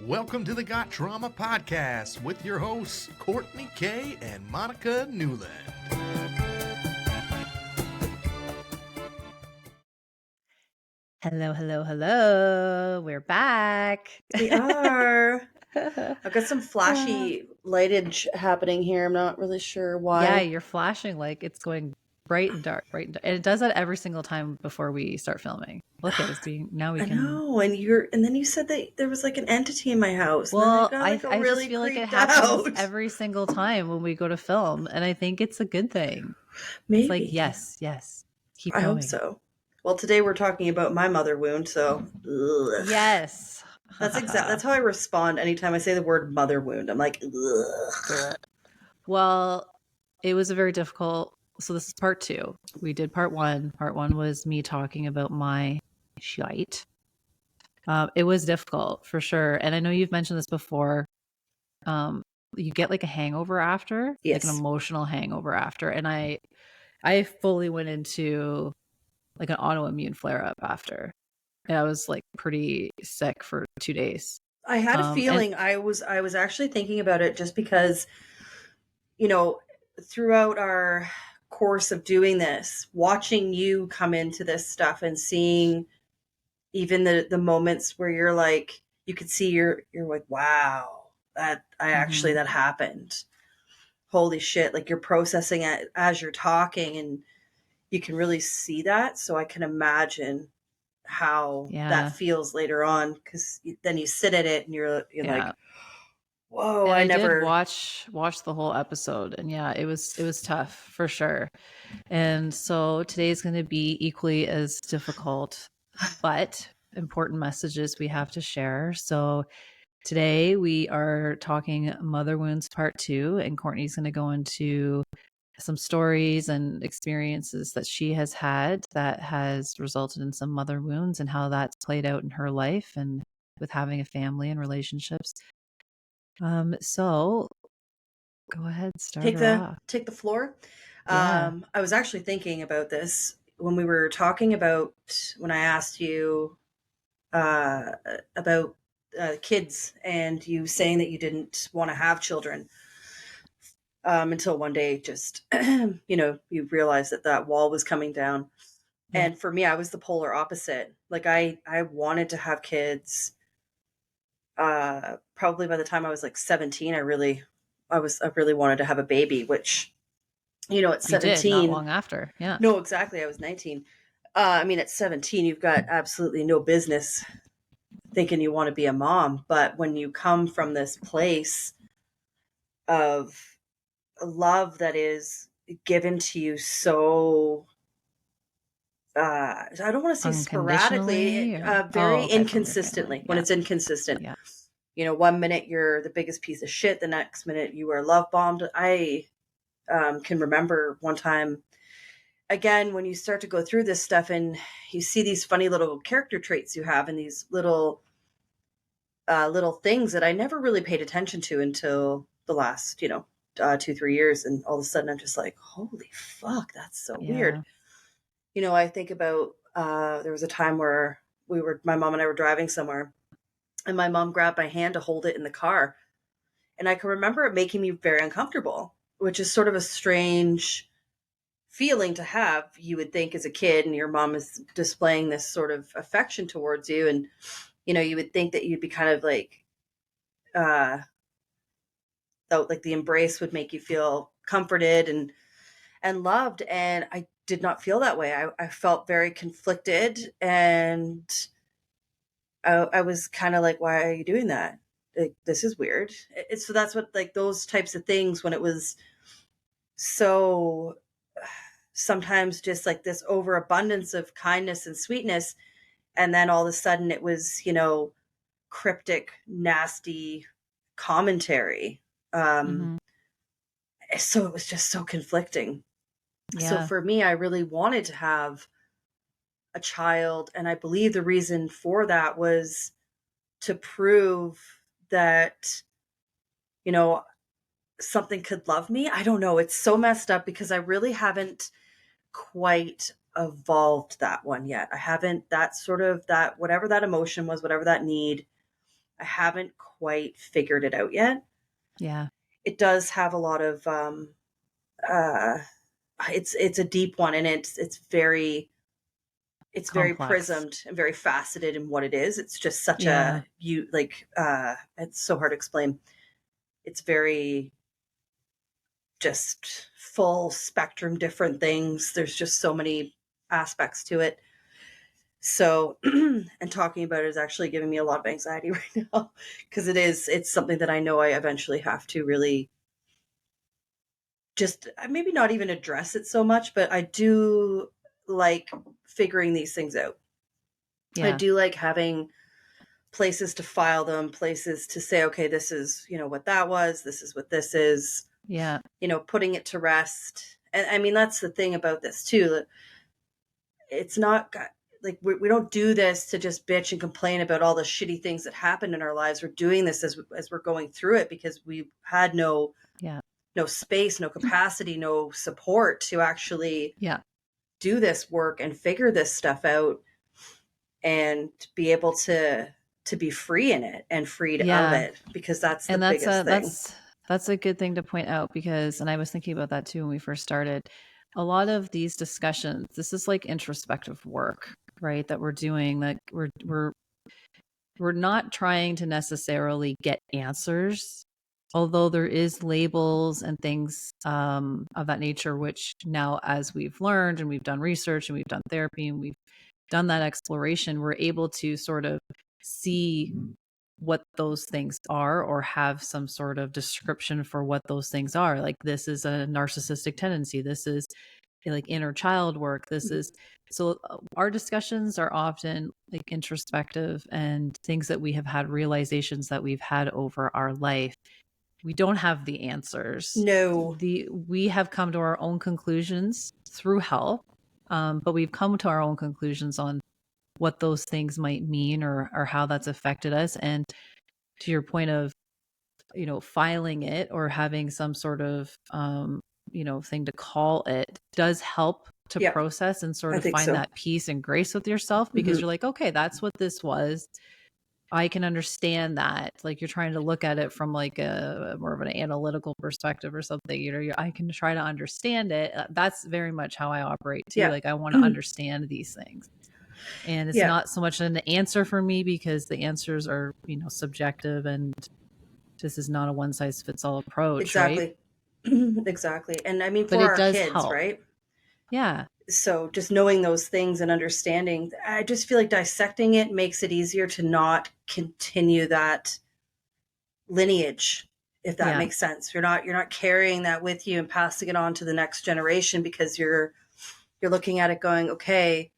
Welcome to the Got Trauma Podcast with your hosts, Courtney K. and Monica Newland. Hello. We're back. We are. I've got some flashy lightage happening here. I'm not really sure why. Yeah, you're flashing like it's going bright and dark. And it does that every single time before we start filming. Look at us being now we I can. know, and then you said that there was like an entity in my house. Well, and then I got I really just feel like it creeped happens out. every single time when we go to film, and I think it's a good thing. Maybe. It's like yes, keep I going. hope so. Well, today we're talking about my mother wound, so ugh. Yes. That's how I respond anytime I say the word mother wound. I'm like, ugh. Well, it was a very difficult. So this is part 2. We did part 1. Part 1 was me talking about my shite. It was difficult for sure, and I know you've mentioned this before. You get like a hangover after, Yes. like an emotional hangover after, and I fully went into like an autoimmune flare up after, and I was like pretty sick for 2 days. I had a feeling. I was actually thinking about it just because, throughout our course of doing this, watching you come into this stuff and seeing even the moments where you're like, you could see you're like, wow, that happened. Holy shit. Like you're processing it as you're talking and you can really see that. So I can imagine how that feels later on, because then you sit at it and you're like, whoa. And I never did watch the whole episode, and it was tough for sure. And so today is going to be equally as difficult, but important messages we have to share. So today we are talking Mother Wounds Part 2, and Courtney's going to go into some stories and experiences that she has had that has resulted in some mother wounds and how that's played out in her life and with having a family and relationships. So go ahead, start off. Take the floor. Yeah. I was actually thinking about this when we were talking about, when I asked you about kids and you saying that you didn't want to have children until one day just, you realized that wall was coming down. Yeah. And for me, I was the polar opposite. Like I wanted to have kids. Probably by the time I was like 17, I really wanted to have a baby, which, at 17, you did, not long after. Yeah. No, exactly. I was 19. At 17, you've got absolutely no business thinking you want to be a mom. But when you come from this place of love that is given to you so, I don't want to say sporadically, very inconsistently, when it's inconsistent. Yeah. 1 minute you're the biggest piece of shit, the next minute you are love bombed. I can remember one time, again, when you start to go through this stuff and you see these funny little character traits you have and these little things that I never really paid attention to until the last 2-3 years, and all of a sudden I'm just like, holy fuck, that's so weird. I think about there was a time where my mom and I were driving somewhere, and my mom grabbed my hand to hold it in the car, and I can remember it making me very uncomfortable, which is sort of a strange feeling to have. You would think as a kid, and your mom is displaying this sort of affection towards you, and you would think that you'd be kind of like like the embrace would make you feel comforted and loved, and I did not feel that way. I felt very conflicted, and I was kind of like, why are you doing that? Like, this is weird. So that's what, like, those types of things, when it was so sometimes just like this overabundance of kindness and sweetness, and then all of a sudden it was, cryptic, nasty commentary. So it was just so conflicting. Yeah. So for me, I really wanted to have a child, and I believe the reason for that was to prove that, something could love me. I don't know. It's so messed up because I really haven't quite evolved that one yet. I haven't, that sort of, that whatever that emotion was, whatever that need, I haven't quite figured it out yet. Yeah. It does have a lot of it's a deep one, and it's very Complex. prismed and very faceted in what it is. It's just such Yeah. it's so hard to explain. It's very just full spectrum, different things. There's just so many aspects to it. So, and talking about it is actually giving me a lot of anxiety right now, because it's something that I know I eventually have to really just maybe not even address it so much, but I do like figuring these things out. Yeah. I do like having places to file them, places to say, okay, this is, what that was, this is what this is, Yeah. Putting it to rest. And I mean, that's the thing about this too. It's not like we don't do this to just bitch and complain about all the shitty things that happen in our lives. We're doing this as we're going through it, because we had no space, no capacity, no support to actually do this work and figure this stuff out and be able to be free in it and freed of it, because that's the biggest thing. That's a good thing to point out, because, and I was thinking about that too when we first started, a lot of these discussions, this is like introspective work, right? That we're doing, that we're not trying to necessarily get answers, although there is labels and things of that nature, which now, as we've learned and we've done research and we've done therapy and we've done that exploration, we're able to sort of see what those things are, or have some sort of description for what those things are. Like, this is a narcissistic tendency. This is like inner child work. This is, so our discussions are often like introspective and things that we have had, realizations that we've had over our life. We don't have the answers. No. We have come to our own conclusions through help, but we've come to our own conclusions on what those things might mean, or how that's affected us. And to your point of, filing it or having some sort of, thing to call it, does help to process and sort of find that peace and grace with yourself, because you're like, okay, that's what this was. I can understand that. Like, you're trying to look at it from like a more of an analytical perspective or something, I can try to understand it. That's very much how I operate too. Like, I want to understand these things. And it's not so much an answer for me, because the answers are, subjective, and this is not a one size fits all approach. Exactly. Right? Exactly. And I mean, But for it our does kids, help. right? Yeah. So just knowing those things and understanding, I just feel like dissecting it makes it easier to not continue that lineage, if that makes sense. You're not carrying that with you and passing it on to the next generation, because you're looking at it going, okay,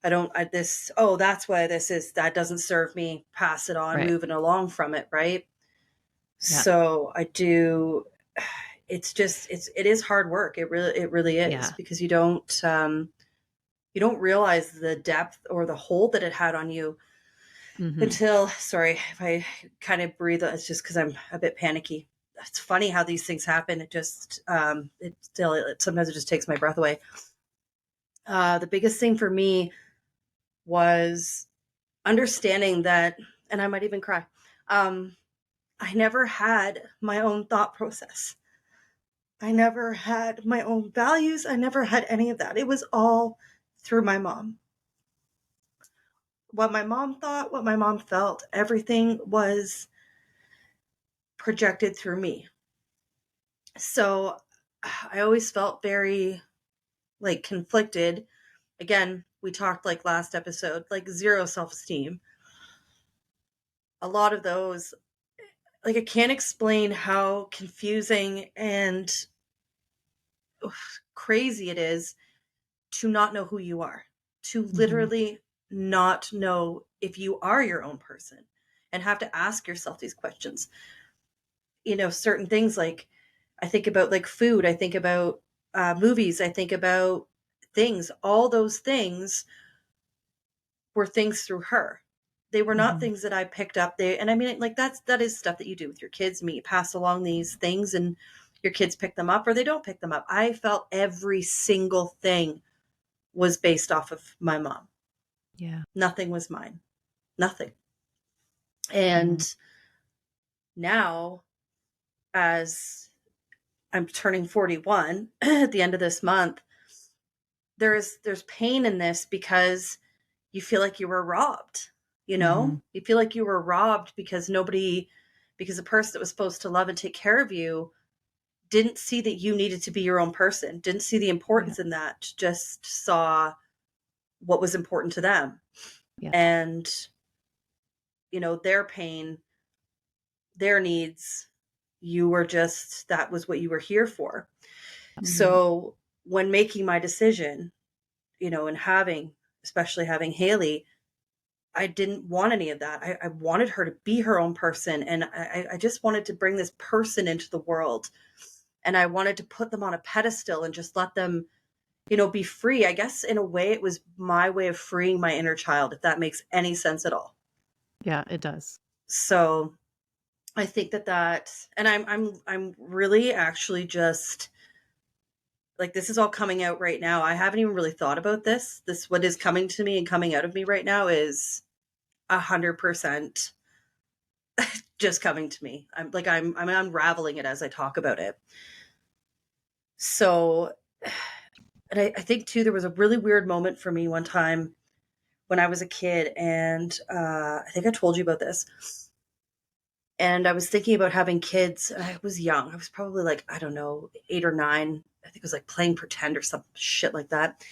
that's why this is, that doesn't serve me, pass it on, moving along from it. Right. Yeah. So I do, it is hard work. It really is, because you don't realize the depth or the hold that it had on you until, sorry if I kind of breathe, it's just because I'm a bit panicky. It's funny how these things happen. It just, sometimes it just takes my breath away. The biggest thing for me was understanding that, and I might even cry, I never had my own thought process. I never had my own values. I never had any of that. It was all through my mom. What my mom thought, what my mom felt, everything was projected through me. So I always felt very like conflicted. Again, we talked like last episode, like zero self-esteem. A lot of those, like, I can't explain how confusing and crazy it is to not know who you are, to literally not know if you are your own person, and have to ask yourself these questions. Certain things, like I think about like food, I think about movies, I think about things, all those things were things through her. They were not things that I picked up. And I mean, like, that is stuff that you do with your kids. You pass along these things and your kids pick them up or they don't pick them up. I felt every single thing was based off of my mom. Yeah. Nothing was mine. Nothing. And now, as I'm turning 41 at the end of this month, there's pain in this because you feel like you were robbed, you know? You feel like you were robbed because because the person that was supposed to love and take care of you didn't see that you needed to be your own person, didn't see the importance in that, just saw what was important to them. And, you know, their pain, their needs, that was what you were here for. So when making my decision, you know, and especially having Haley, I didn't want any of that. I wanted her to be her own person. And I just wanted to bring this person into the world. And I wanted to put them on a pedestal and just let them, you know, be free. I guess in a way it was my way of freeing my inner child, if that makes any sense at all. Yeah, it does. So I think and I'm really actually just like, this is all coming out right now. I haven't even really thought about this. What is coming to me and coming out of me right now is 100% just coming to me. I'm unraveling it as I talk about it. So, and I think too, there was a really weird moment for me one time when I was a kid, and I think I told you about this. And I was thinking about having kids, and I was young. I was probably like, I don't know, 8 or 9. I think it was like playing pretend or some shit like that.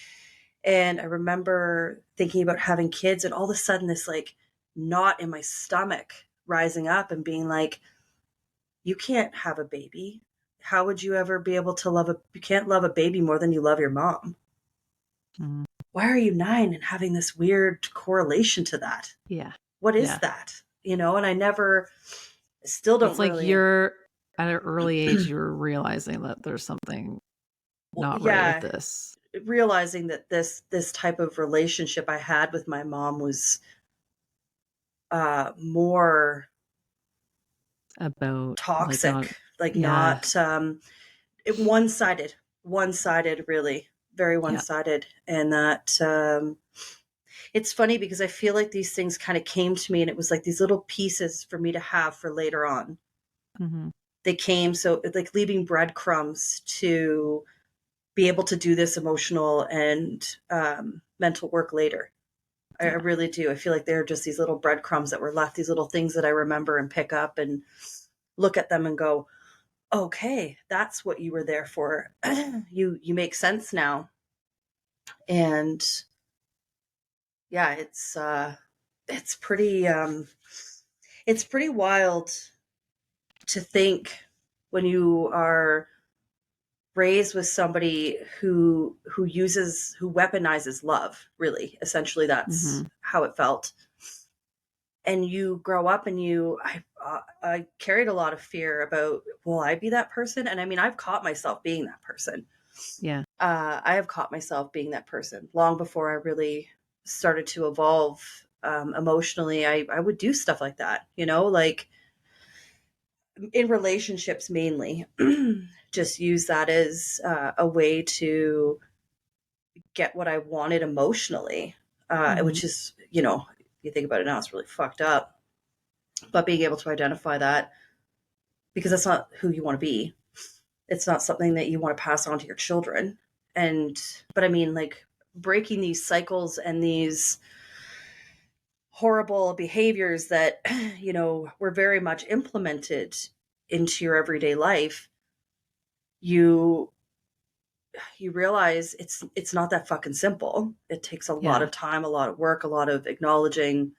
And I remember thinking about having kids, and all of a sudden this like knot in my stomach rising up and being like, you can't have a baby. How would you ever be able to you can't love a baby more than you love your mom. Why are you 9 and having this weird correlation to that? Yeah. What is that? You know, and I still don't it's like really. You're at an early age, you're realizing that there's something not right with this. Realizing that this type of relationship I had with my mom was more About toxic, not one-sided, really, very one-sided. And that it's funny because I feel like these things kind of came to me, and it was like these little pieces for me to have for later on. They came, so like leaving breadcrumbs to be able to do this emotional and mental work later. I really do. I feel like they're just these little breadcrumbs that were left, these little things that I remember and pick up and look at them and go, okay, that's what you were there for. You make sense now. And yeah, it's pretty wild to think when you are raised with somebody who weaponizes love, really. Essentially, that's how it felt. And you grow up and I carried a lot of fear about, will I be that person? And I mean, I've caught myself being that person. Yeah. I have caught myself being that person long before I really started to evolve emotionally. I would do stuff like that, you know, like in relationships mainly. Just use that as a way to get what I wanted emotionally, which is, you know, you think about it now, it's really fucked up. But being able to identify that, because that's not who you want to be. It's not something that you want to pass on to your children. But I mean, like, breaking these cycles and these horrible behaviors that, you know, were very much implemented into your everyday life, you realize it's not that fucking simple. It takes a lot of time, a lot of work, a lot of acknowledging.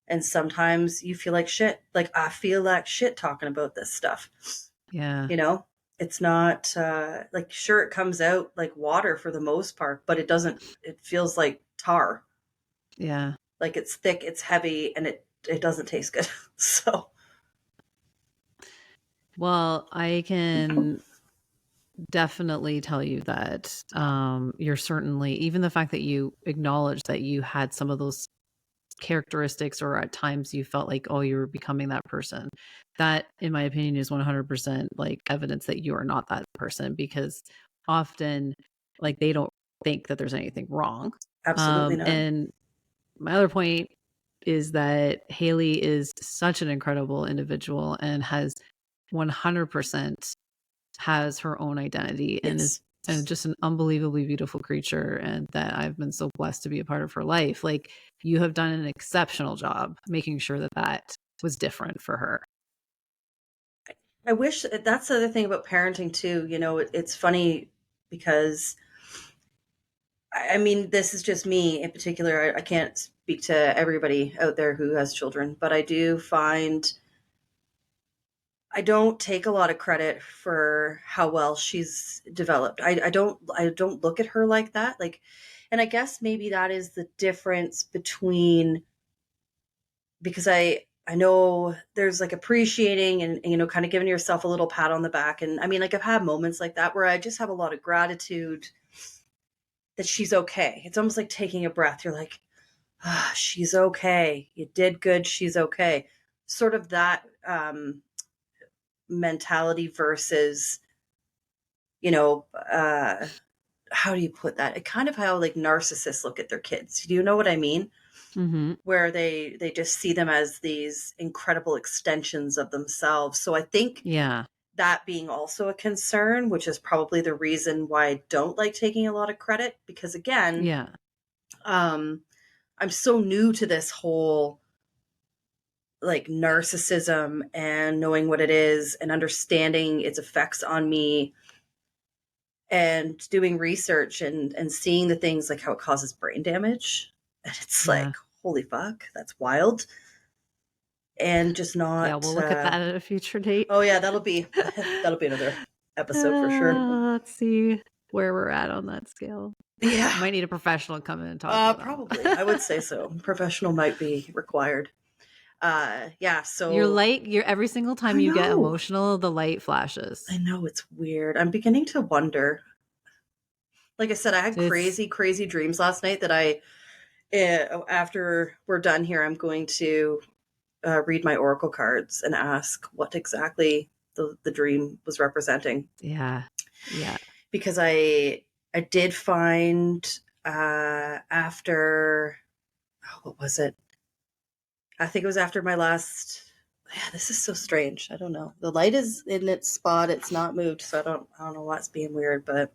And sometimes you feel like shit. Like, I feel like shit talking about this stuff. Yeah. You know, it's not like, sure, it comes out like water for the most part, but it doesn't, it feels like tar. Yeah. Like, it's thick, it's heavy, and it doesn't taste good. So. Well, I can definitely tell you that you're certainly, even the fact that you acknowledge that you had some of those characteristics, or at times you felt like, oh, you were becoming that person, that in my opinion is 100% like evidence that you are not that person, because often like they don't think that there's anything wrong. Absolutely not. And my other point is that Haley is such an incredible individual and has 100% has her own identity and is and just an unbelievably beautiful creature, and that I've been so blessed to be a part of her life. Like, you have done an exceptional job making sure that that was different for her. I wish that's the other thing about parenting too. You know, it's funny because I mean, this is just me in particular. I can't speak to everybody out there who has children, but I do find I don't take a lot of credit for how well she's developed. I don't look at her like that. Like, and I guess maybe that is the difference between, because I know there's like appreciating and you know, kind of giving yourself a little pat on the back. And I mean, like, I've had moments like that where I just have a lot of gratitude that she's okay. It's almost like taking a breath. You're like, ah, she's okay. You did good. She's okay. Sort of that mentality versus, you know, how do you put that? It kind of how like narcissists look at their kids. Do you know what I mean? Mm-hmm. Where they just see them as these incredible extensions of themselves. So I think that being also a concern, which is probably the reason why I don't like taking a lot of credit, because again, I'm so new to this whole like narcissism and knowing what it is and understanding its effects on me and doing research and seeing the things like how it causes brain damage. And it's like, holy fuck, that's wild. And just not. Yeah, we'll look at that at a future date. Oh yeah, that'll be another episode for sure. Let's see where we're at on that scale. Yeah, might need a professional come in and talk about probably. I would say so. Professional might be required. Yeah, so you're every single time you get emotional, the light flashes. I know, it's weird. I'm beginning to wonder. Like I said, I had crazy dreams last night that after we're done here, I'm going to read my oracle cards and ask what exactly the dream was representing. Yeah. Because I did find after, what was it? I think it was after my last. Yeah, this is so strange. I don't know. The light is in its spot. It's not moved, so I don't know what's being weird, but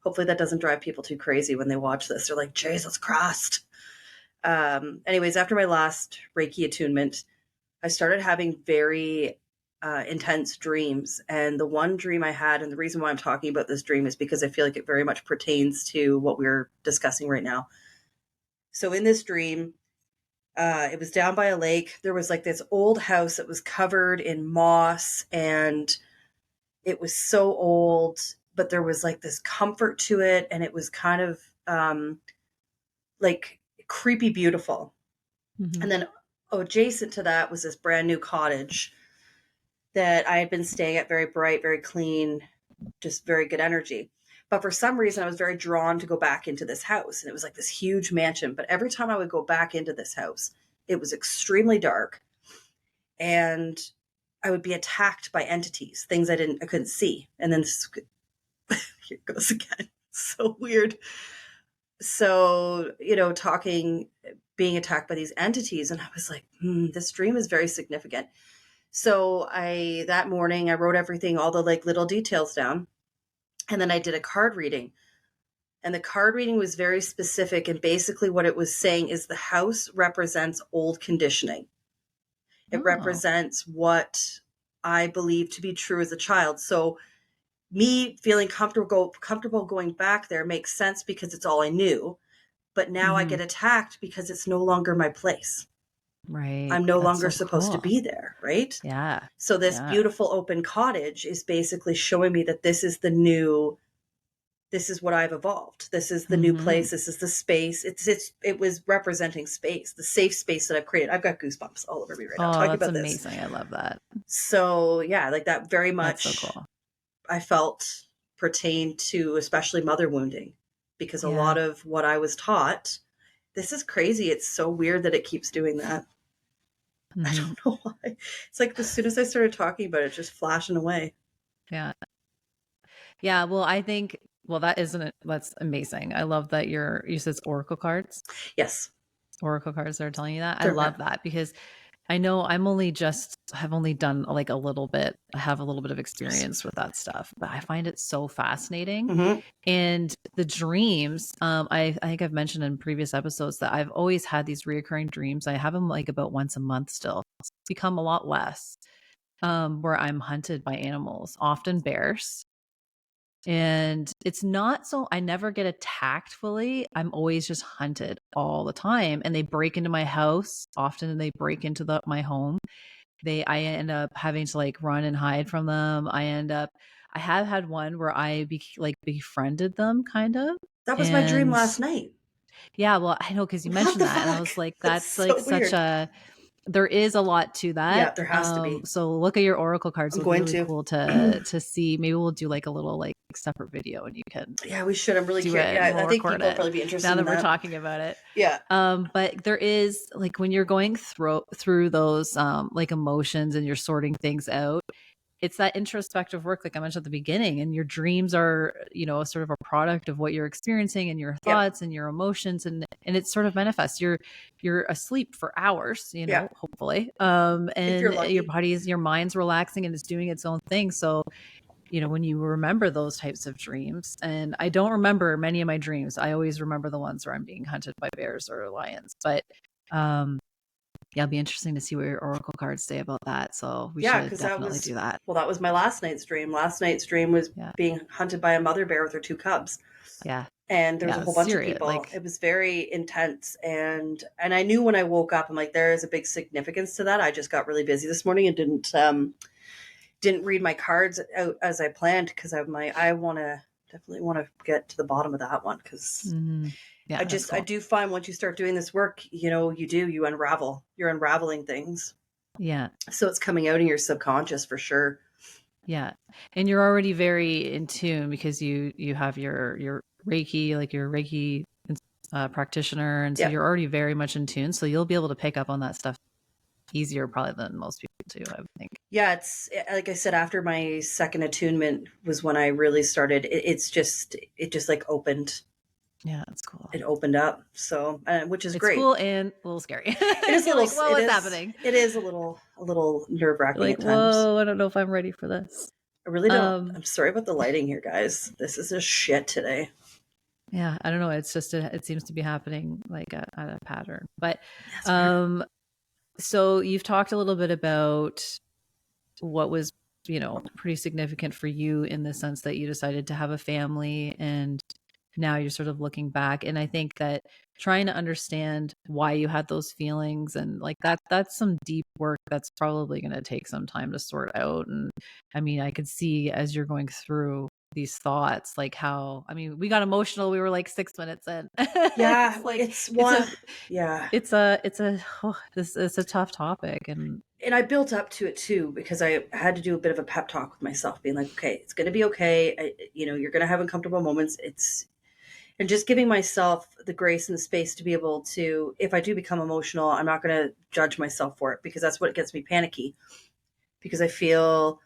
hopefully that doesn't drive people too crazy when they watch this. They're like, Jesus Christ. Anyways, after my last Reiki attunement, I started having very intense dreams. And the one dream I had, and the reason why I'm talking about this dream is because I feel like it very much pertains to what we're discussing right now. So in this dream, it was down by a lake. There was like this old house that was covered in moss, and it was so old, but there was like this comfort to it. And it was kind of like creepy beautiful. Mm-hmm. And then adjacent to that was this brand new cottage that I had been staying at, very bright, very clean, just very good energy. But for some reason, I was very drawn to go back into this house. And it was like this huge mansion. But every time I would go back into this house, it was extremely dark. And I would be attacked by entities, things I couldn't see. And then here it goes again. So weird. So, you know, being attacked by these entities. And I was like, this dream is very significant. So that morning I wrote everything, all the like little details down. And then I did a card reading. And the card reading was very specific. And basically what it was saying is the house represents old conditioning. It represents what I believe to be true as a child. So me feeling comfortable going back there makes sense because it's all I knew. But now I get attacked because it's no longer my place. Right. I'm no longer supposed to be there, right? Yeah. So this beautiful open cottage is basically showing me that this is what I've evolved. This is the new place. This is the space. It was representing space, the safe space that I've created. I've got goosebumps all over me right now talking about this. Amazing. I love that. So yeah, like that very much. That's so cool. I felt pertained to especially mother wounding, because a lot of what I was taught, this is crazy. It's so weird that it keeps doing that. I don't know why. It's like as soon as I started talking about it, just flashing away. Yeah. Yeah. Well, I think, that's amazing. I love that you said oracle cards. Yes. oracle cards that are telling you that. I They're love that because I know have only done like a little bit. I have a little bit of experience with that stuff, but I find it so fascinating. Mm-hmm. And the dreams, I think I've mentioned in previous episodes that I've always had these reoccurring dreams. I have them like about once a month still. It's become a lot less, where I'm hunted by animals, often bears. And it's not so I never get attacked fully. I'm always just hunted all the time. And they break into my house. Often they break into my home. I end up having to like run and hide from them. I have had one where I befriended them kind of. That was my dream And last night. yeah, well, I know because you What mentioned the that. And I fuck? was like, That's that's like so such weird. there is a lot to Yeah, that. there has to be. So look at your oracle cards. I'm It'll be going really to. cool to see. Maybe we'll do like a little like separate video and you can Yeah, we should. I'm really do curious. it and Yeah, we'll I think record people will it probably be now interested that in we're that. talking about it. Yeah. But there is like when you're going through those like emotions and you're sorting things out, it's that introspective work, like I mentioned at the beginning, and your dreams are, sort of a product of what you're experiencing and your Yep. thoughts and your emotions, and it sort of manifests. You're asleep for hours, Yeah. hopefully, If you're and lucky. your mind's relaxing and it's doing its own thing. So, when you remember those types of dreams, and I don't remember many of my dreams, I always remember the ones where I'm being hunted by bears or lions, but yeah, it'll be interesting to see what your oracle cards say about that. So we Yeah, should because definitely do that. that was my last night's dream. Last night's dream was Yeah. being hunted by a mother bear with her 2 cubs. Yeah. And there was a whole bunch of Serious, people. like, It was very intense. And I knew when I woke up, I'm like, there is a big significance to that. I just got really busy this morning and didn't read my cards out as I planned because I definitely want to get to the bottom of that one because yeah, I do find once you start doing this work, you unravel. You're unraveling things. Yeah. So it's coming out in your subconscious for sure. Yeah. And you're already very in tune because you have your Reiki, like your Reiki practitioner. And so you're already very much in tune. So you'll be able to pick up on that stuff easier probably than most people do, I would think. Yeah, it's like I said, after my second attunement was when I really started. It just like opened. Yeah, that's cool. It opened up, so which is great. It's cool and a little scary. It is a little. Like, whoa, what's happening? It is a little nerve wracking like, at times. Whoa, I don't know if I'm ready for this. I really don't. I'm sorry about the lighting here, guys. This is just shit today. Yeah, I don't know. It's just it seems to be happening like at a pattern. But so you've talked a little bit about what was, pretty significant for you in the sense that you decided to have a family and now you're sort of looking back. And I think that trying to understand why you had those feelings and like that's some deep work that's probably going to take some time to sort out. And I mean, I could see as you're going through these thoughts, like we got emotional. We were like 6 minutes in. Yeah, it's a tough topic. And I built up to it too because I had to do a bit of a pep talk with myself, being like, okay, it's going to be okay. You're going to have uncomfortable moments. And just giving myself the grace and the space to be able to, if I do become emotional, I'm not going to judge myself for it because that's what gets me panicky. Because I feel,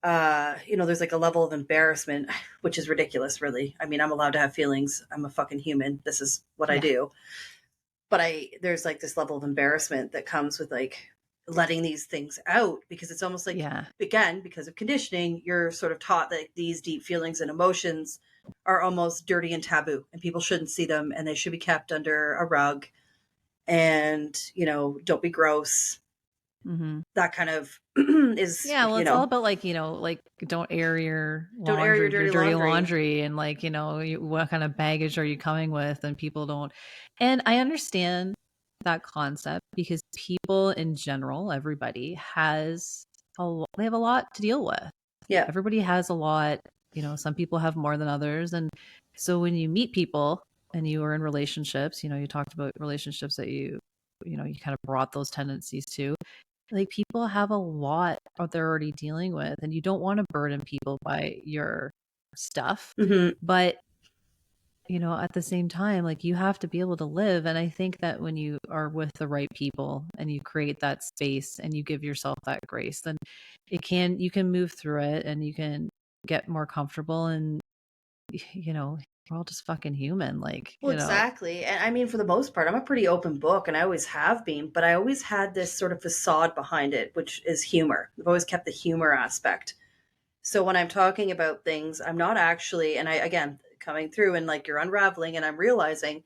there's like a level of embarrassment, which is ridiculous, really. I mean, I'm allowed to have feelings. I'm a fucking human. This is what I do. But there's like this level of embarrassment that comes with like letting these things out because it's almost like, again, because of conditioning, you're sort of taught that these deep feelings and emotions are almost dirty and taboo and people shouldn't see them and they should be kept under a rug and, don't be gross. Mm-hmm. That kind of is, it's all about like, don't air your dirty laundry and like, what kind of baggage are you coming with? And people don't. And I understand that concept because people in general, everybody they have a lot to deal with. Yeah. Everybody has a lot, some people have more than others. And so when you meet people and you are in relationships, you talked about relationships that you kind of brought those tendencies to. Like people have a lot that they're already dealing with and you don't want to burden people by your stuff. Mm-hmm. But, at the same time, like you have to be able to live. And I think that when you are with the right people and you create that space and you give yourself that grace, then you can move through it and you can get more comfortable and, we're all just fucking human. Like, Well, exactly. And I mean, for the most part, I'm a pretty open book and I always have been, but I always had this sort of facade behind it, which is humor. I've always kept the humor aspect. So when I'm talking about things, I'm not actually, and I, again, coming through and like you're unraveling, and I'm realizing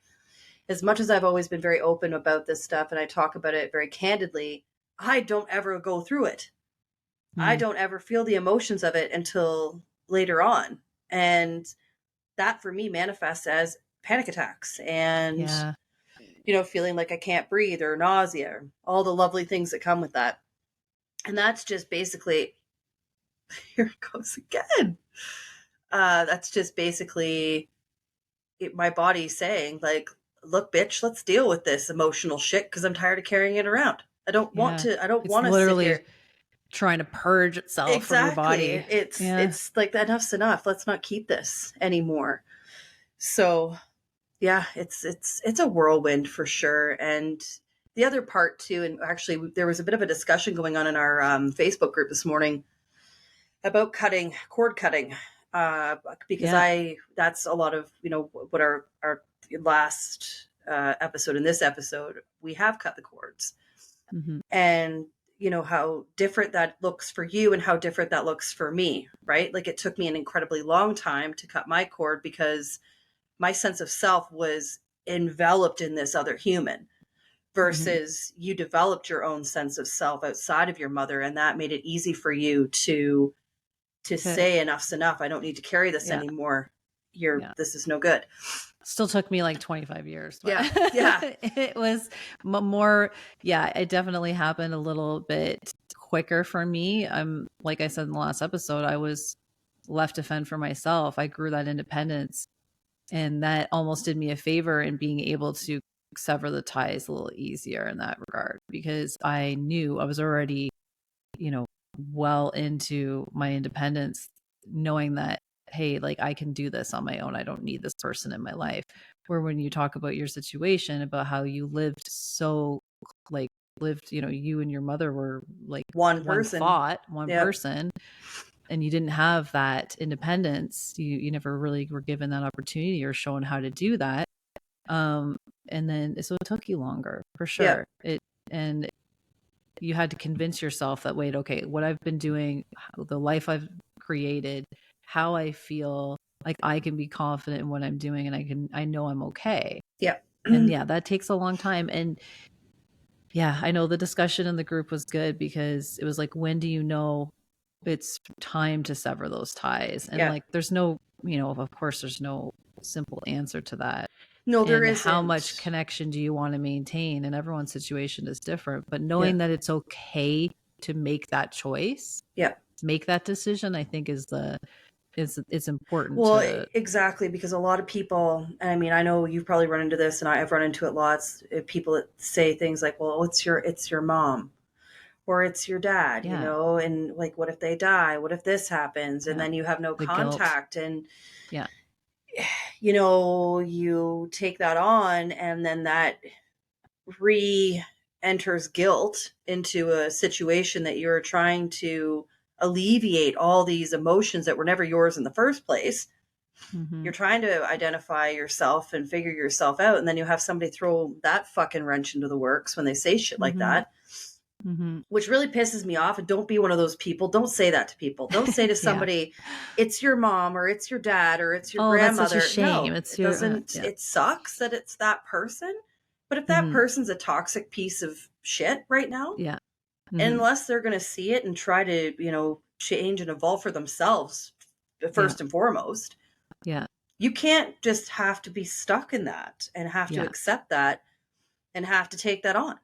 as much as I've always been very open about this stuff and I talk about it very candidly, I don't ever go through it. I don't ever feel the emotions of it until later on. And that for me manifests as panic attacks and, yeah, feeling like I can't breathe or nausea, all the lovely things that come with that. And that's just basically, here it goes again. That's just basically my body saying, like, look, bitch, let's deal with this emotional shit because I'm tired of carrying it around. I don't want to it's sit literally here. trying to purge itself from your Exactly. body. It's like enough's enough. Let's not keep this anymore. So yeah, it's a whirlwind for sure. And the other part too, and actually there was a bit of a discussion going on in our Facebook group this morning about cord cutting, because that's a lot of what our last episode and this episode we have cut the cords, and how different that looks for you and how different that looks for me, right? Like it took me an incredibly long time to cut my cord because my sense of self was enveloped in this other human versus you developed your own sense of self outside of your mother, and that made it easy for you to say enough's enough. I don't need to carry this anymore. This is no good. Still took me like 25 years. But Yeah. It was more, it definitely happened a little bit quicker for me. Like I said in the last episode, I was left to fend for myself. I grew that independence, and that almost did me a favor in being able to sever the ties a little easier in that regard, because I knew I was already, well into my independence, knowing that, hey, like I can do this on my own. I don't need this person in my life. Where when you talk about your situation, about how you lived you and your mother were like one person, person, and you didn't have that independence. You never really were given that opportunity or shown how to do that. And then so it took you longer for sure. And you had to convince yourself that, wait, okay, what I've been doing, the life I've created, how I feel like I can be confident in what I'm doing, and I know I'm okay. Yeah. And that takes a long time. And I know the discussion in the group was good, because it was like, when do you know it's time to sever those ties? And like, there's no, of course, there's no simple answer to that. No, there isn't. How much connection do you want to maintain? And everyone's situation is different. But knowing that it's okay to make that choice, make that decision, I think is important. Well, exactly, because a lot of people, and I mean, I know you've probably run into this, and I've run into it lots. People that say things like, "Well, it's your mom, or it's your dad," and like, what if they die? What if this happens? And then you have no contact, and you take that on, and then that re-enters guilt into a situation that you're trying to alleviate all these emotions that were never yours in the first place. You're trying to identify yourself and figure yourself out, and then you have somebody throw that fucking wrench into the works when they say shit like that, which really pisses me off. And don't be one of those people. Don't say that to people. Don't say to somebody, it's your mom or it's your dad or it's your grandmother. That's such a shame. No, it doesn't. It sucks that it's that person. But if that person's a toxic piece of shit right now, unless they're going to see it and try to, change and evolve for themselves, first and foremost, you can't just have to be stuck in that and have to accept that and have to take that on.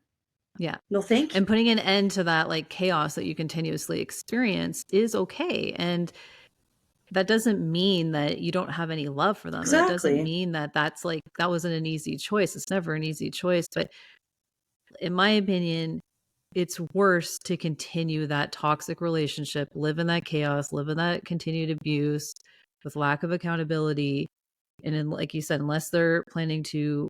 No, thank you. And putting an end to that like chaos that you continuously experience is okay. And that doesn't mean that you don't have any love for them. Exactly. That doesn't mean that that wasn't an easy choice. It's never an easy choice. But in my opinion, it's worse to continue that toxic relationship, live in that chaos, live in that continued abuse with lack of accountability. And then, like you said, unless they're planning to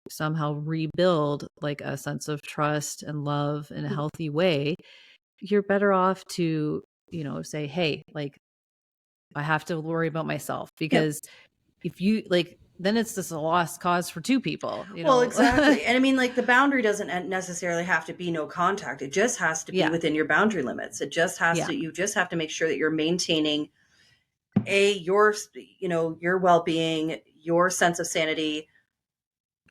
somehow rebuild like a sense of trust and love in a healthy way, you're better off to, say, hey, like, I have to worry about myself, because if you like, then it's just a lost cause for two people, you Well, know? exactly. And I mean, like, the boundary doesn't necessarily have to be no contact. It just has to be Yeah. within your boundary limits. It just has Yeah. to, you just have to make sure that you're maintaining your, your well-being, your sense of sanity.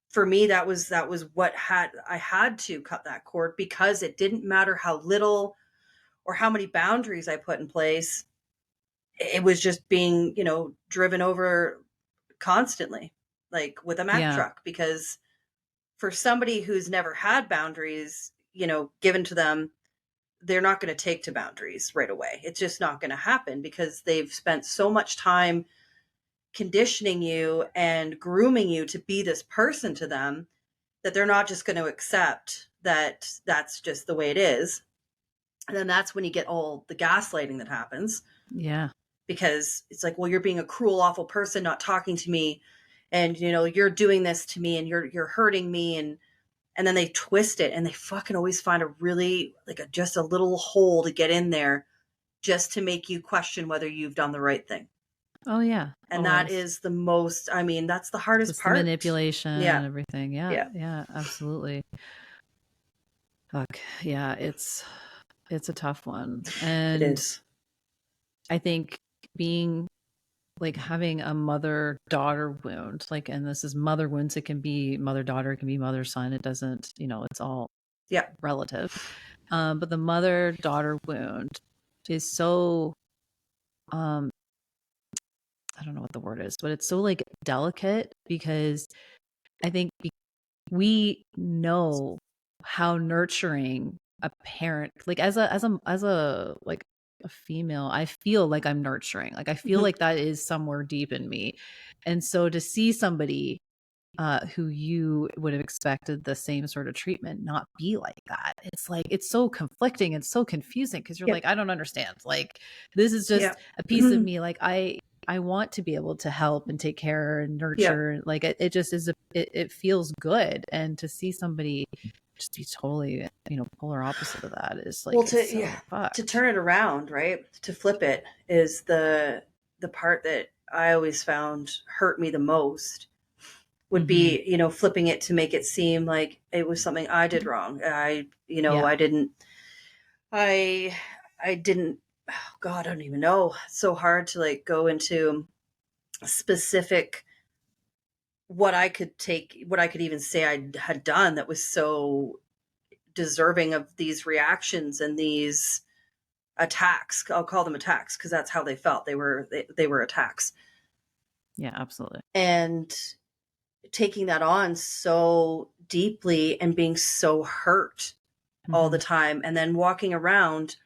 For me, that was what I had to cut that cord, because it didn't matter how little or how many boundaries I put in place. It was just being, driven over constantly, like with a Mack Yeah. truck, because for somebody who's never had boundaries, given to them, they're not going to take to boundaries right away. It's just not going to happen, because they've spent so much time conditioning you and grooming you to be this person to them, that they're not just going to accept that that's just the way it is. And then that's when you get all the gaslighting that happens. Yeah. Because it's like, well, you're being a cruel, awful person, not talking to me, and you're doing this to me, and you're hurting me, and then they twist it, and they fucking always find a really, like, just a little hole to get in there, just to make you question whether you've done the right thing. Oh yeah. And Always. that is the most, I mean, that's the hardest Just part. the manipulation Yeah. and everything. Yeah. Yeah, absolutely. Fuck. Yeah, it's a tough one. And It is. I think being like having a mother-daughter wound, like, and this is mother wounds, it can be mother-daughter, it can be mother-son, it doesn't, it's all relative. But the mother-daughter wound is so, I don't know what the word is, but it's so like delicate, because I think we know how nurturing a parent, like as a like a female, I feel like I'm nurturing, like I feel like that is somewhere deep in me. And so to see somebody who you would have expected the same sort of treatment not be like that, it's like, it's so conflicting, it's so confusing, because you're like, I don't understand, like, this is just a piece of me, like I want to be able to help and take care and nurture, like it just is it feels good. And to see somebody just be totally, polar opposite of that is like, Well, to to turn it around, right, to flip it, is the part that I always found hurt me the most, would be, flipping it to make it seem like it was something I did wrong. I didn't, oh God, I don't even know. It's so hard to like go into specific what I could even say I had done that was so deserving of these reactions and these attacks. I'll call them attacks, because that's how they felt. They were attacks. Yeah, absolutely. And taking that on so deeply and being so hurt all the time, and then walking around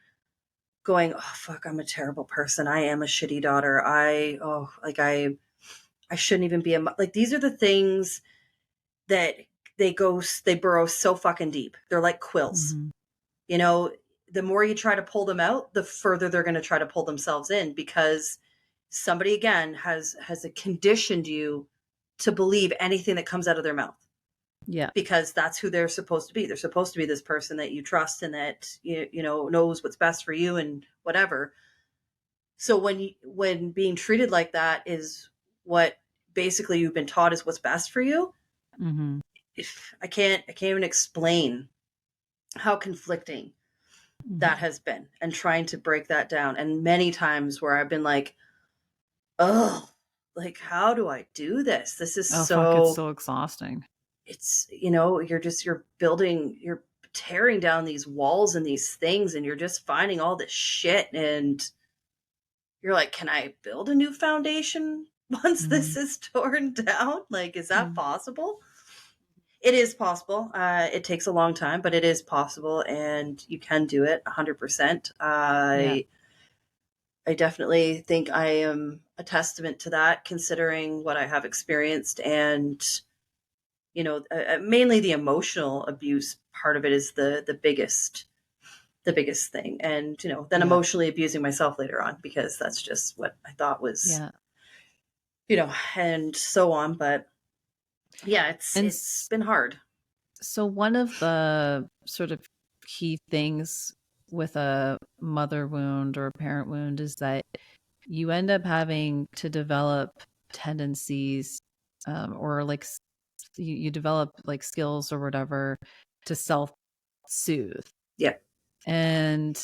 going, oh fuck, I'm a terrible person, I am a shitty daughter, I shouldn't even be like, these are the things that they burrow so fucking deep. They're like quills. The more you try to pull them out, the further they're going to try to pull themselves in, because somebody, again, has conditioned you to believe anything that comes out of their mouth. Yeah. Because that's who they're supposed to be. They're supposed to be this person that you trust and that knows what's best for you and whatever. So when being treated like that is what basically you've been taught is what's best for you, I can't even explain how conflicting that has been, and trying to break that down. And many times where I've been like, oh, like, how do I do this? This is fuck, it's so exhausting. It's, you're tearing down these walls and these things, and you're just finding all this shit, and you're like, can I build a new foundation once this is torn down? Like, is that possible? It is possible. It takes a long time, but it is possible, and you can do it 100%. I definitely think I am a testament to that, considering what I have experienced. And, mainly the emotional abuse part of it is the biggest thing. And, then emotionally abusing myself later on, because that's just what I thought was, and so on. But yeah, it's been hard. So one of the sort of key things with a mother wound or a parent wound is that you end up having to develop tendencies, or like you develop like skills or whatever to self-soothe. Yeah. And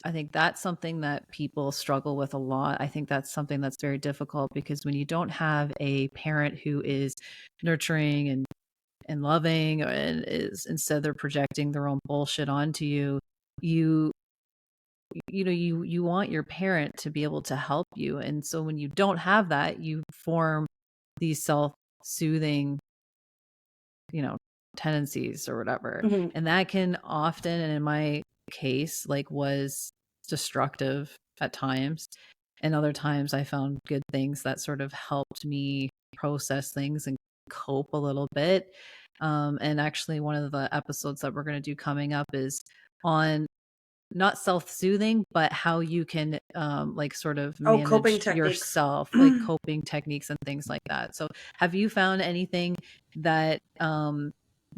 I think that's something that people struggle with a lot. I think that's something that's very difficult because when you don't have a parent who is nurturing and loving, and is, instead they're projecting their own bullshit onto you, you you want your parent to be able to help you. And so when you don't have that, you form these self-soothing, tendencies or whatever. Mhm. And that can often, and in my case, like was destructive at times. And other times I found good things that sort of helped me process things and cope a little bit. And actually, one of the episodes that we're going to do coming up is on not self-soothing, but how you can like sort of Oh, coping manage techniques. yourself, like coping techniques and things like that. So have you found anything that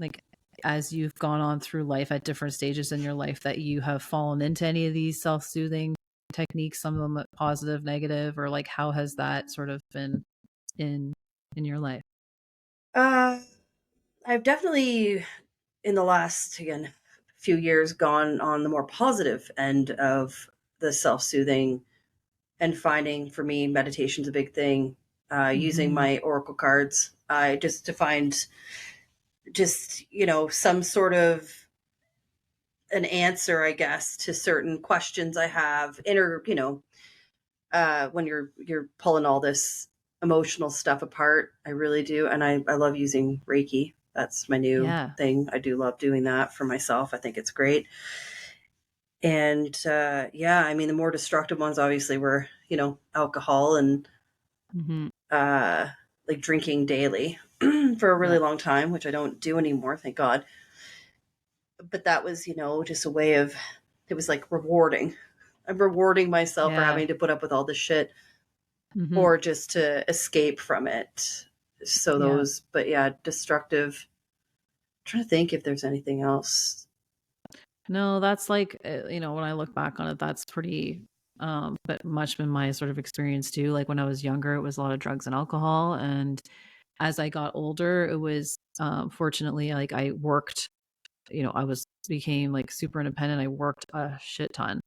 like as you've gone on through life at different stages in your life that you have fallen into any of these self-soothing techniques, some of them positive, negative, or like how has that sort of been in your life? I've definitely, in the last, again, few years, gone on the more positive end of the self-soothing and finding, for me, meditation's a big thing. Using Mm-hmm. my oracle cards, just to find just, some sort of an answer, I guess, to certain questions I have inner, when you're pulling all this emotional stuff apart. I really do. And I love using Reiki. That's my new Yeah. thing. I do love doing that for myself. I think it's great. And yeah, I mean, the more destructive ones obviously were, alcohol and Mm-hmm. like drinking daily for a really Yeah. long time, which I don't do anymore, thank God. But that was, just a way of, it was like rewarding. I'm rewarding myself for Yeah. having to put up with all this shit Mm-hmm. or just to escape from it. So Yeah. those, but yeah, destructive. I'm trying to think if there's anything else. No, that's like, when I look back on it, that's pretty, but much been my sort of experience too. Like when I was younger, it was a lot of drugs and alcohol. And as I got older, it was, fortunately, like I worked, became like super independent. I worked a shit ton.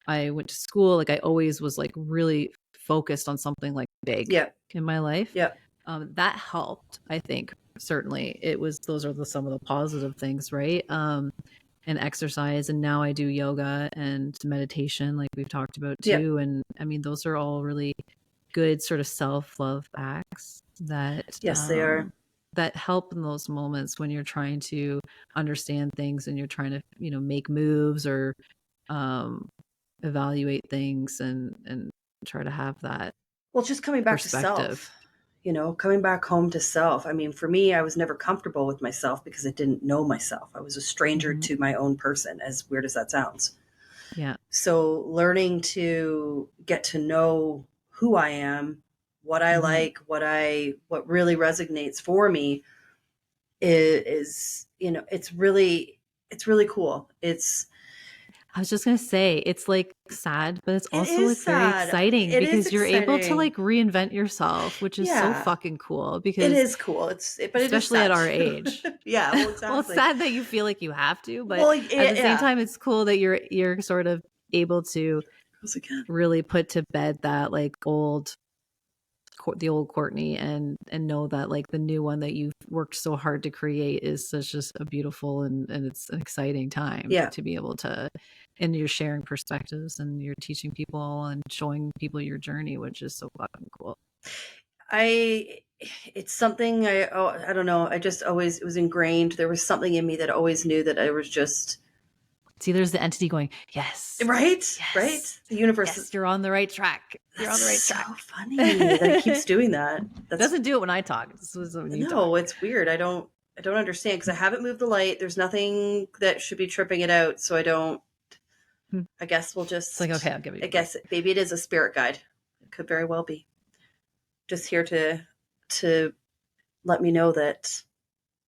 I went to school. Like I always was like really focused on something like big Yeah, in my life. yeah, That helped, I think. Certainly it was, those are some of the positive things, right? And exercise, and now I do yoga and meditation like we've talked about yeah. too. And I mean, those are all really good sort of self-love acts Yes, they are. that help in those moments when you're trying to understand things and you're trying to make moves or um evaluate things and try to have that Well, just coming back to perspective. self, coming back home to self. I mean, for me, I was never comfortable with myself because I didn't know myself. I was a stranger Hmm. to my own person, as weird as that sounds. Yeah. So learning to get to know who I am, what I Hmm. like, what really resonates for me is, it's really cool. I was just gonna say, it's like sad, but it's It also like is very sad. exciting It is because you're able to exciting. like reinvent yourself, which is so Yeah, fucking cool it because is cool. But it is especially at sad our too. age. Yeah, well, Well, it's exactly. sad that you feel like you have to, but Well, at the same yeah. time, it's cool that you're sort of able to Goes again. really put to bed that like the old Courtney and know that like the new one that you've worked so hard to create is such just a beautiful and it's an exciting time Yeah. to be able to, and you're sharing perspectives and you're teaching people and showing people your journey, which is so fucking cool. I it's something I don't know. I just always, it was ingrained. There was something in me that always knew that I was just See, there's the entity going, yes, right, right. yes, The universe yes, you're on the right track. You're on that's the right so track. funny that it keeps doing that. That's Doesn't do it when I talk. This was when you talk. no, it's weird. I don't understand because I haven't moved the light. There's nothing that should be tripping it out, so I don't. I guess we'll It's like, okay, just. I'll give you I a break. guess maybe it is a spirit guide. It could very well be just here to let me know that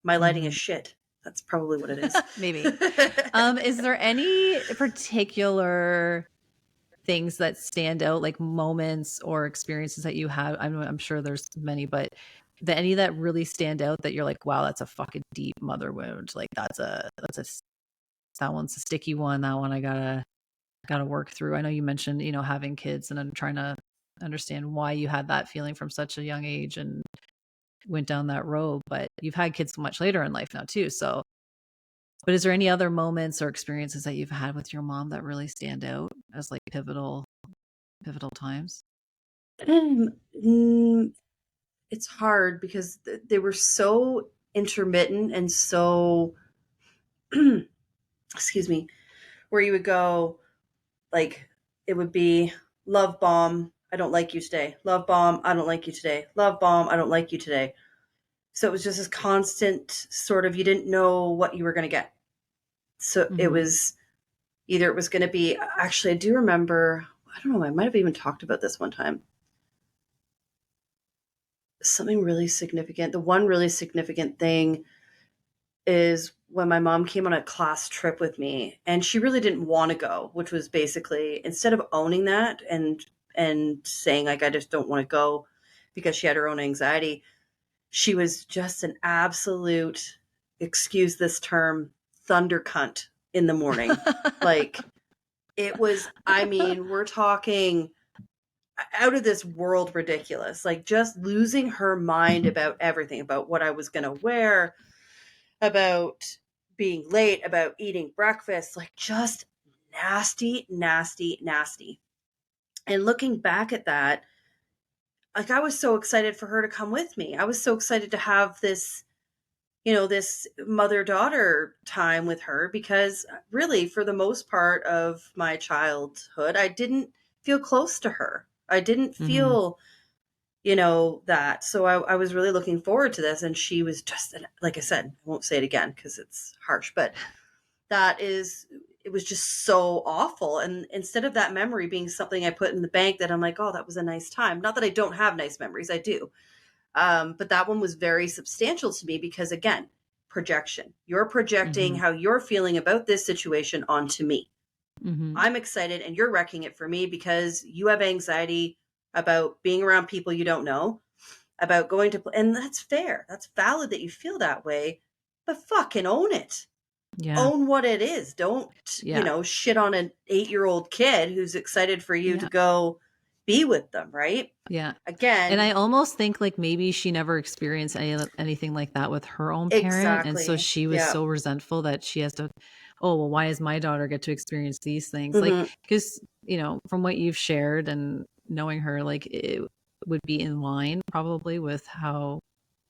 my lighting is Mhm. shit. That's probably what it is. Maybe. Is there any particular things that stand out, like moments or experiences that you have? I'm sure there's many, but any that really stand out that you're like, wow, that's a fucking deep mother wound. Like that one's a sticky one. That one I gotta work through. I know you mentioned, having kids, and I'm trying to understand why you had that feeling from such a young age and went down that road, but you've had kids so much later in life now too. So, but is there any other moments or experiences that you've had with your mom that really stand out as like pivotal times? Mm, it's hard because they were so intermittent and so, excuse me, where you would go, like, it would be love bomb, I don't like you today. Love bomb, I don't like you today. Love bomb, I don't like you today. So it was just this constant sort of, you didn't know what you were going to get. So it was either it was going to be, actually, I do remember, I don't know, I might have even talked about this one time. Something really significant. The one really significant thing is when my mom came on a class trip with me, and she really didn't want to go, which was basically, instead of owning that and saying like, I just don't want to go because she had her own anxiety, she was just an absolute, excuse this term, thunder cunt in the morning. Like, it was, I mean, we're talking out of this world ridiculous, like just losing her mind about everything, about what I was going to wear, about being late, about eating breakfast, like just nasty, nasty, nasty. And looking back at that, like I was so excited for her to come with me. I was so excited to have this, this mother-daughter time with her, because really for the most part of my childhood, I didn't feel close to her. I didn't feel, that. So I was really looking forward to this. And she was just, like I said, I won't say it again because it's harsh, but it was just so awful. And instead of that memory being something I put in the bank that I'm like, oh, that was a nice time. Not that I don't have nice memories, I do. But that one was very substantial to me because, again, projection. You're projecting how you're feeling about this situation onto me. I'm excited and you're wrecking it for me because you have anxiety about being around people you don't know, about going to, and that's fair. That's valid that you feel that way, but fucking own it. Yeah. Own what it is. Don't, shit on an 8-year-old kid who's excited for you to go be with them, right? Yeah. Again. And I almost think like maybe she never experienced anything like that with her own parent. Exactly. And so she was so resentful that she has to, oh, well, why does my daughter get to experience these things? Like, because, from what you've shared and knowing her, like it would be in line probably with how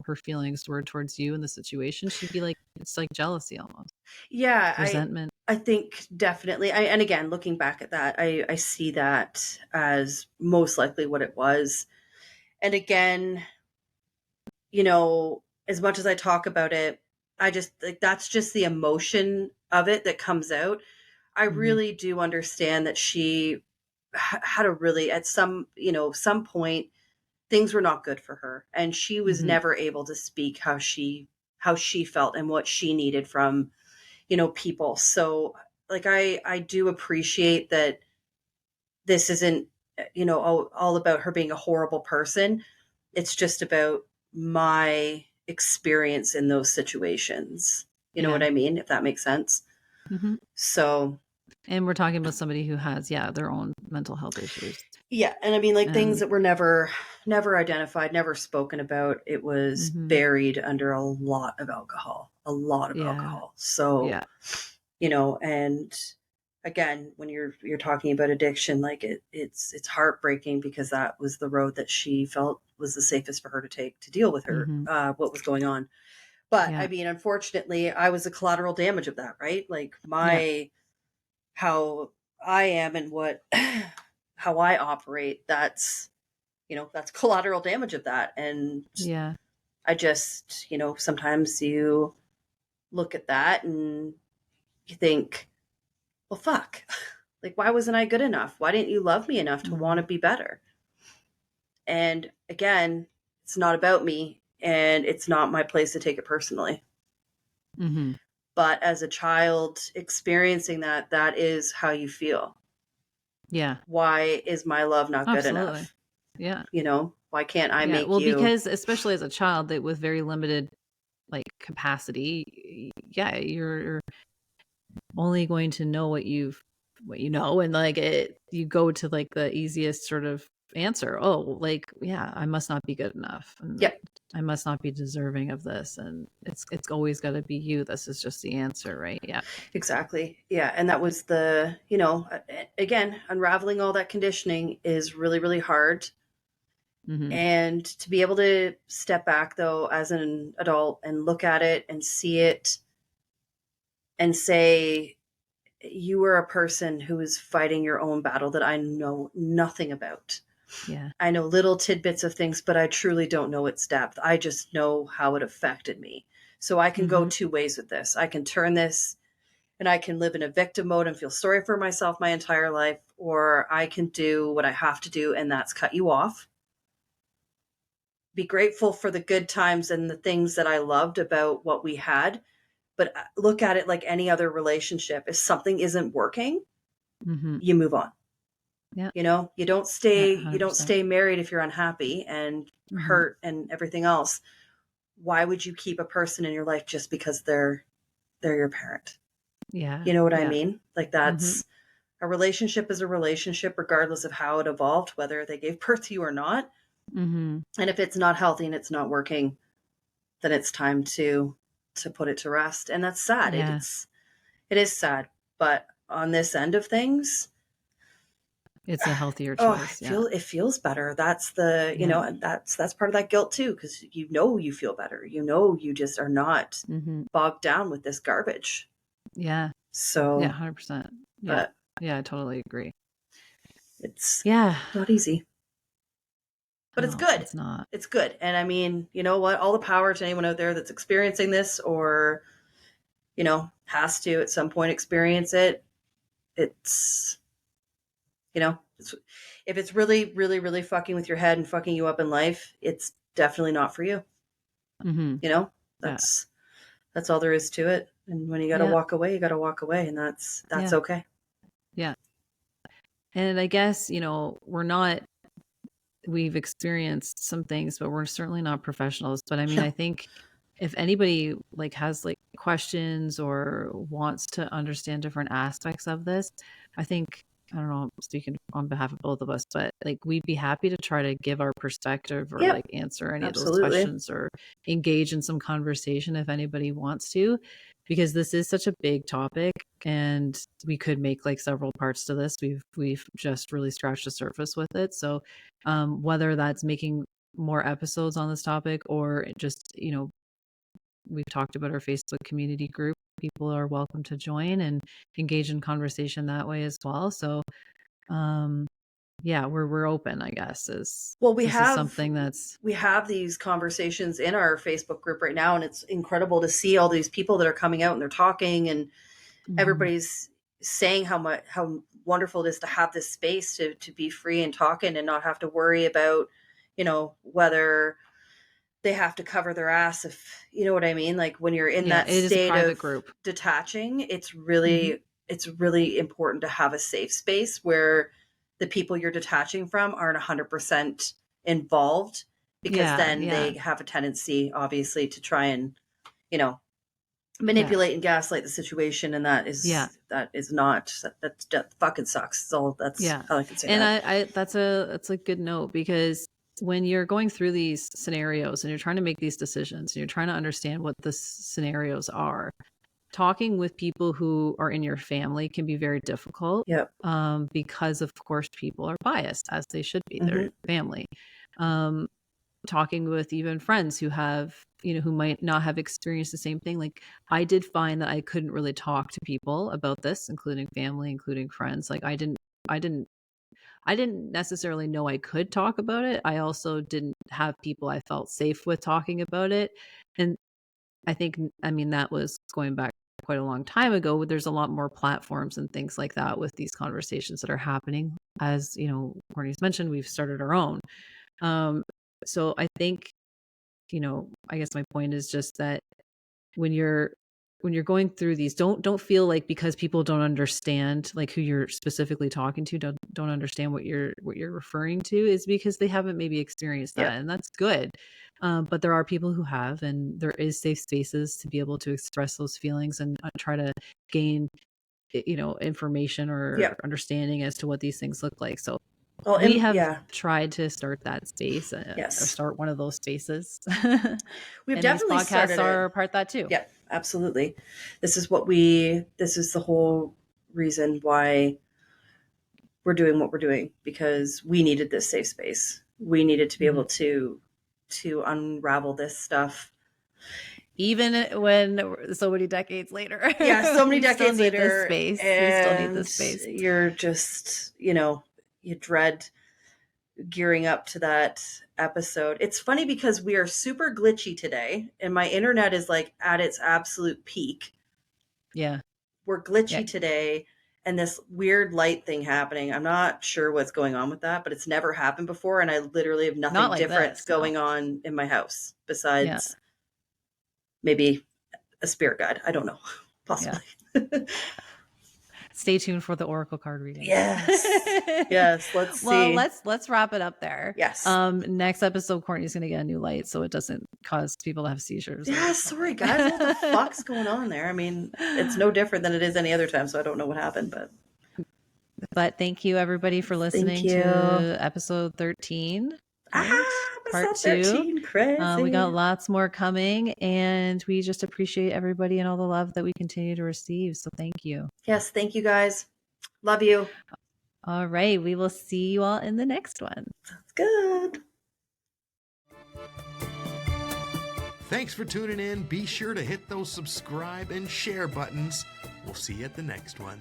her feelings were towards you in the situation. She'd be like, it's like jealousy almost. Yeah. Resentment. I think definitely. And again, looking back at that, I see that as most likely what it was. And again, as much as I talk about it, I just like, that's just the emotion of it that comes out. I really do understand that she had a really, at some point, things were not good for her. And she was never able to speak how she felt and what she needed from, people. So like, I do appreciate that this isn't, all about her being a horrible person. It's just about my experience in those situations. You know what I mean? If that makes sense. So. And we're talking about somebody who has, their own mental health issues. Yeah. And I mean, like things that were never identified, never spoken about. It was buried under a lot of alcohol. So, and again, when you're talking about addiction, like it's heartbreaking because that was the road that she felt was the safest for her to take to deal with her, what was going on. But I mean, unfortunately, I was the collateral damage of that, right? Like how I am and how I operate, that's collateral damage of that. And I just, sometimes you look at that and you think, well, fuck, like, why wasn't I good enough? Why didn't you love me enough to want to be better? And again, it's not about me and it's not my place to take it personally. But as a child experiencing that is how you feel. Yeah. Why is my love not good Absolutely. enough? Yeah. You know, why can't I Yeah. make Well, you? because especially as a child that with very limited like capacity, yeah, you're only going to know what you know, and like you go to like the easiest sort of answer. Oh, like, yeah, I must not be good enough, and Yep, I must not be deserving of this, and it's always got to be you. This is just the answer, right? Yeah. exactly. Yeah, and that was the, you know, again, unraveling all that conditioning is really, really hard. Mm-hmm. And to be able to step back though as an adult and look at it and see it and say, you were a person who is fighting your own battle that I know nothing about. Yeah. I know little tidbits of things, but I truly don't know its depth. I just know how it affected me. So I can go Mm-hmm. two ways with this. I can turn this and I can live in a victim mode and feel sorry for myself my entire life, or I can do what I have to do, and that's cut you off. Be grateful for the good times and the things that I loved about what we had, but look at it like any other relationship. If something isn't working, Mm-hmm. you move on. Yeah. You know, Yeah. you don't 100%. stay married if you're unhappy and Mm-hmm. hurt and everything else. Why would you keep a person in your life just because they're your parent? Yeah. You know what I Yeah. mean? Like Mm-hmm. that's a relationship is a relationship regardless of how it evolved, whether they gave birth to you or not. Mm-hmm. And if it's not healthy and it's not working, then it's time to put it to rest. And that's sad. Yeah. It is sad. But on this end of things, It's a healthier oh, choice. Yeah. it feels better. That's the, you Yeah. know, and that's part of that guilt too, because you know you feel better. You know you just are not Mm-hmm. bogged down with this garbage. Yeah. Yeah. So, 100%. Yeah. but Yeah. I totally agree. it's Yeah. not easy. But it's No, good. it's not. It's good. And I mean, you know what? All the power to anyone out there that's experiencing this or, you know, has to at some point experience it. It's, you know, if it's really, really, really fucking with your head and fucking you up in life, it's definitely not for you. Mm-hmm. You know, Yeah. that's all there is to it. And when you got to Yeah. walk away, you got to walk away, and that's Yeah. okay. Yeah. And I guess, we've experienced some things, but we're certainly not professionals. But I mean, I No. think if anybody like has like questions or wants to understand different aspects of this, I think, I don't know, speaking on behalf of both of us, but like we'd be happy to try to give our perspective or like Yep. answer any of those Absolutely. questions or engage in some conversation if anybody wants to, because this is such a big topic and we could make like several parts to this. We've just really scratched the surface with it. So whether that's making more episodes on this topic or just, we've talked about our Facebook community group. People are welcome to join and engage in conversation that way as well. So, um, yeah, we're open, I guess, is Well, this is something that's we have these conversations in our Facebook group right now, and it's incredible to see all these people that are coming out and they're talking, and Mhm. everybody's saying how wonderful it is to have this space to be free and talking and not have to worry about, you know, whether they have to cover their ass, if you know what I mean. Like when you're in yeah, that it is a state private of group. detaching, Mhm. it's really important to have a safe space where the people you're detaching from aren't 100% involved, because Yeah, then yeah, they have a tendency obviously to try and, you know, yeah, manipulate and gaslight the situation, and yeah, that is not that fucking sucks. So that's yeah. how I can say And that. I that's a good note because when you're going through these scenarios and you're trying to make these decisions and you're trying to understand what the scenarios are, talking with people who are in your family can be very difficult, Yep. because of course people are biased as they should be. They're Hmm. your family. Um, talking with even friends who have, who might not have experienced the same thing. Like I did find that I couldn't really talk to people about this, including family, including friends. Like I didn't necessarily know I could talk about it. I also didn't have people I felt safe with talking about it. And I think, I mean, that was going back quite a long time ago. There's a lot more platforms and things like that with these conversations that are happening. As Courtney's mentioned, we've started our own. Um, so I think, I guess my point is just that when you're going through these, don't feel like because people don't understand, like who you're specifically talking to, don't understand what you're referring to, is because they haven't maybe experienced that. Yeah. And that's good. But there are people who have, and there is safe spaces to be able to express those feelings and try to gain, information or Yeah. understanding as to what these things look like. So Well, we have yeah. tried to start that space, Yes. or start one of those spaces. We've and definitely these podcasts started are it. part of that too. Yeah, absolutely. This is the whole reason why we're doing what we're doing, because we needed this safe space. We needed to be able to unravel this stuff. Even when so many decades later. Yeah, so many decades later. This space. We still need this space. You're just, you dread gearing up to that episode. It's funny because we are super glitchy today and my internet is like at its absolute peak. Yeah. We're glitchy today, and this weird light thing happening. I'm not sure what's going on with that, but it's never happened before. And I literally have nothing Not like different this, going on in my house besides maybe a spirit guide. I don't know. Possibly. Yeah. Stay tuned for the oracle card reading. Yes. Yes. Let's see. Well, let's wrap it up there. Yes. Next episode, Courtney's going to get a new light so it doesn't cause people to have seizures. Yeah. Sorry, guys. What the fuck's going on there? I mean, it's no different than it is any other time. So I don't know what happened, but thank you everybody for listening to episode 13. Part 2. Crazy. We got lots more coming, and we just appreciate everybody and all the love that we continue to receive. So thank you. Yes, thank you guys. Love you. All right, we will see you all in the next one. Sounds good. Thanks for tuning in. Be sure to hit those subscribe and share buttons. We'll see you at the next one.